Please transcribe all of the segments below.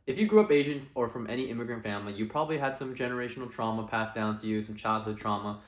If you grew up Asian or from any immigrant family, you probably had some generational trauma passed down to you, some childhood trauma,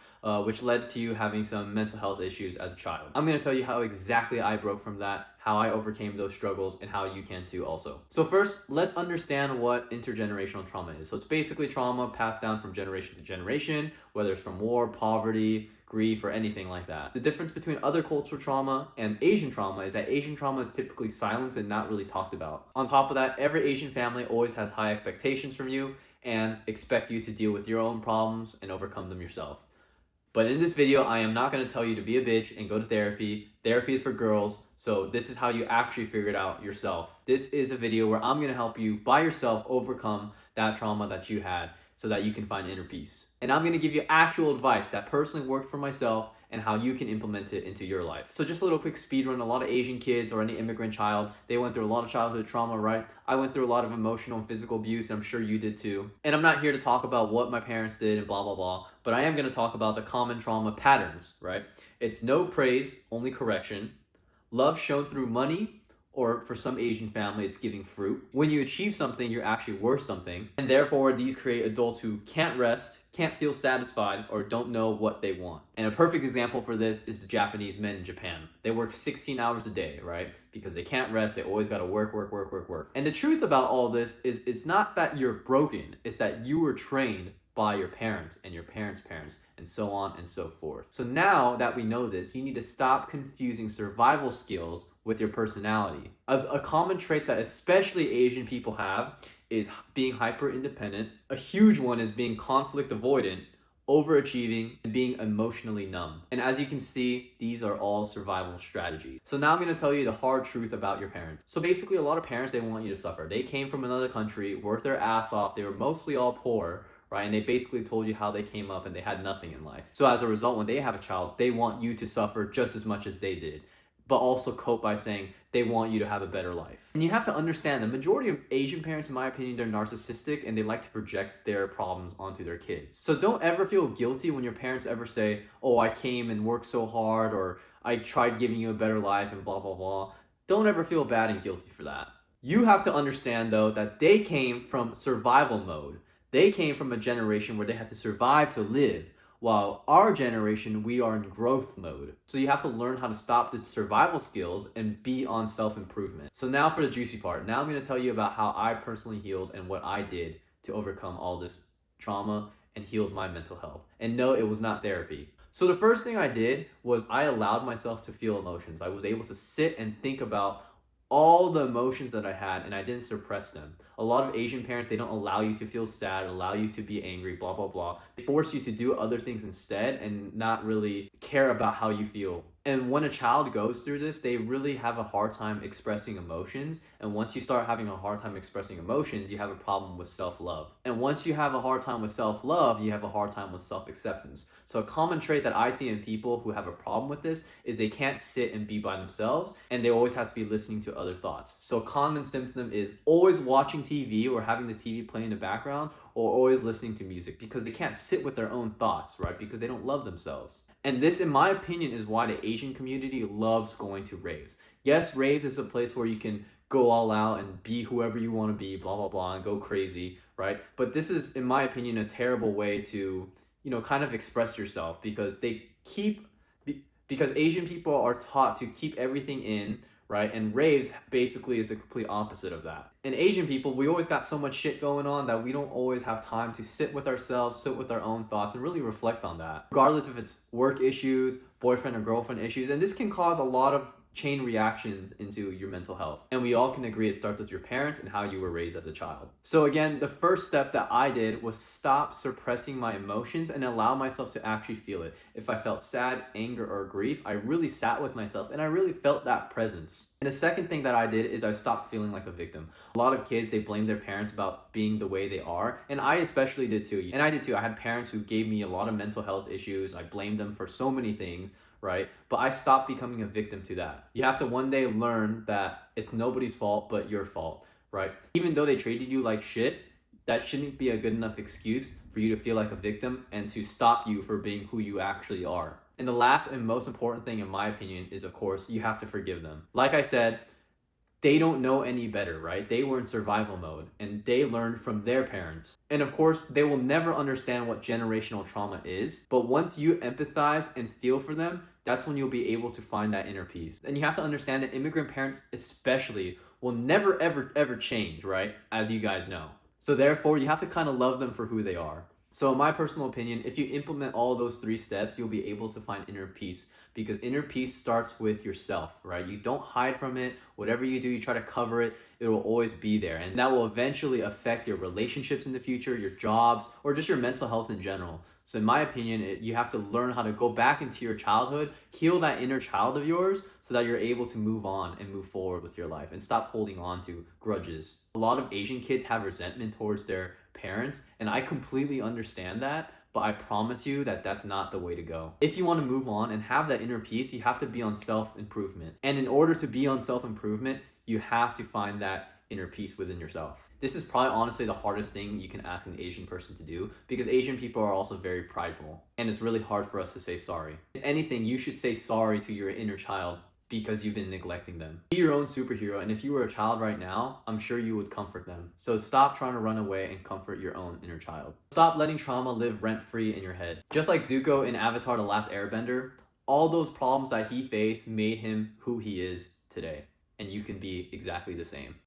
which led to you having some mental health issues as a child. I'm gonna tell you how exactly I broke from that, how I overcame those struggles, and how you can too also. So first, let's understand what intergenerational trauma is. So it's basically trauma passed down from generation to generation, whether it's from war, poverty, grief, or anything like that. The difference between other cultural trauma and Asian trauma is that Asian trauma is typically silenced and not really talked about. On top of that, every Asian family always has high expectations from you and expect you to deal with your own problems and overcome them yourself. But in this video, I am not going to tell you to be a bitch and go to therapy. Therapy is for girls, so this is how you actually figure it out yourself. This is a video where I'm going to help you by yourself overcome that trauma that you had so that you can find inner peace. And I'm going to give you actual advice that personally worked for myself and how you can implement it into your life. So just a little quick speed run. A lot of Asian kids or any immigrant child, they went through a lot of childhood trauma, right? I went through a lot of emotional and physical abuse, and I'm sure you did too. And I'm not here to talk about what my parents did and blah, blah, blah, but I am gonna talk about the common trauma patterns, right? It's no praise, only correction. Love shown through money, or for some Asian family, it's giving fruit. When you achieve something, you're actually worth something. And therefore, these create adults who can't rest, can't feel satisfied, or don't know what they want. And a perfect example for this is the Japanese men in Japan. They work 16 hours a day, right? Because they can't rest, they always gotta work, work, work, work, work. And the truth about all this is it's not that you're broken, it's that you were trained by your parents and your parents' parents, and so on and so forth. So now that we know this, you need to stop confusing survival skills with your personality. A common trait that especially Asian people have is being hyper independent. A huge one is being conflict avoidant, overachieving, and being emotionally numb. And as you can see, these are all survival strategies. So now I'm gonna tell you the hard truth about your parents. So basically, a lot of parents, they want you to suffer. They came from another country, worked their ass off, they were mostly all poor, right? And they basically told you how they came up and they had nothing in life. So as a result, when they have a child, they want you to suffer just as much as they did, but also cope by saying they want you to have a better life. And you have to understand the majority of Asian parents, in my opinion, they're narcissistic and they like to project their problems onto their kids. So don't ever feel guilty when your parents ever say, oh, I came and worked so hard, or I tried giving you a better life and blah, blah, blah. Don't ever feel bad and guilty for that. You have to understand though that they came from survival mode. They came from a generation where they had to survive to live, while our generation, we are in growth mode. So you have to learn how to stop the survival skills and be on self-improvement. So now for the juicy part. Now I'm gonna tell you about how I personally healed and what I did to overcome all this trauma and healed my mental health. And no, it was not therapy. So the first thing I did was I allowed myself to feel emotions. I was able to sit and think about all the emotions that I had, and I didn't suppress them. A lot of Asian parents, they don't allow you to feel sad, allow you to be angry, blah, blah, blah. They force you to do other things instead and not really care about how you feel. And when a child goes through this, they really have a hard time expressing emotions. And once you start having a hard time expressing emotions, you have a problem with self-love. And once you have a hard time with self-love, you have a hard time with self-acceptance. So a common trait that I see in people who have a problem with this is they can't sit and be by themselves, and they always have to be listening to other thoughts. So a common symptom is always watching TV or having the TV play in the background, or always listening to music, because they can't sit with their own thoughts, right? Because they don't love themselves. And this, in my opinion, is why the Asian community loves going to raves. Yes, raves is a place where you can go all out and be whoever you want to be, blah, blah, blah, and go crazy, right? But this is, in my opinion, a terrible way to, kind of express yourself, because because Asian people are taught to keep everything in, right? And raves basically is the complete opposite of that. And Asian people, we always got so much shit going on that we don't always have time to sit with ourselves, sit with our own thoughts, and really reflect on that. Regardless if it's work issues, boyfriend or girlfriend issues, and this can cause a lot of chain reactions into your mental health. And we all can agree it starts with your parents and how you were raised as a child. So again, the first step that I did was stop suppressing my emotions and allow myself to actually feel it. If I felt sad, anger, or grief, I really sat with myself and I really felt that presence. And the second thing that I did is I stopped feeling like a victim. A lot of kids, they blame their parents about being the way they are. And I especially did too. And I did too. I had parents who gave me a lot of mental health issues. I blamed them for so many things, right? But I stopped becoming a victim to that. You have to one day learn that it's nobody's fault but your fault, right? Even though they treated you like shit, that shouldn't be a good enough excuse for you to feel like a victim and to stop you for being who you actually are. And the last and most important thing, in my opinion, is, of course, you have to forgive them. Like I said, They don't know any better, right? They were in survival mode and they learned from their parents. And of course, they will never understand what generational trauma is, but once you empathize and feel for them, that's when you'll be able to find that inner peace. And you have to understand that immigrant parents, especially, will never, ever, ever change, right? As you guys know. So therefore, you have to kind of love them for who they are. So in my personal opinion, if you implement all those 3 steps, you'll be able to find inner peace, because inner peace starts with yourself, right? You don't hide from it. Whatever you do, you try to cover it. It will always be there. And that will eventually affect your relationships in the future, your jobs, or just your mental health in general. So in my opinion, you have to learn how to go back into your childhood, heal that inner child of yours so that you're able to move on and move forward with your life and stop holding on to grudges. A lot of Asian kids have resentment towards their parents, and I completely understand that, but I promise you that that's not the way to go. If you want to move on and have that inner peace, you have to be on self-improvement. And in order to be on self-improvement, you have to find that inner peace within yourself. This is probably honestly the hardest thing you can ask an Asian person to do, because Asian people are also very prideful, and it's really hard for us to say sorry. If anything, you should say sorry to your inner child because you've been neglecting them. Be your own superhero, and if you were a child right now, I'm sure you would comfort them. So stop trying to run away and comfort your own inner child. Stop letting trauma live rent-free in your head. Just like Zuko in Avatar: The Last Airbender, all those problems that he faced made him who he is today, and you can be exactly the same.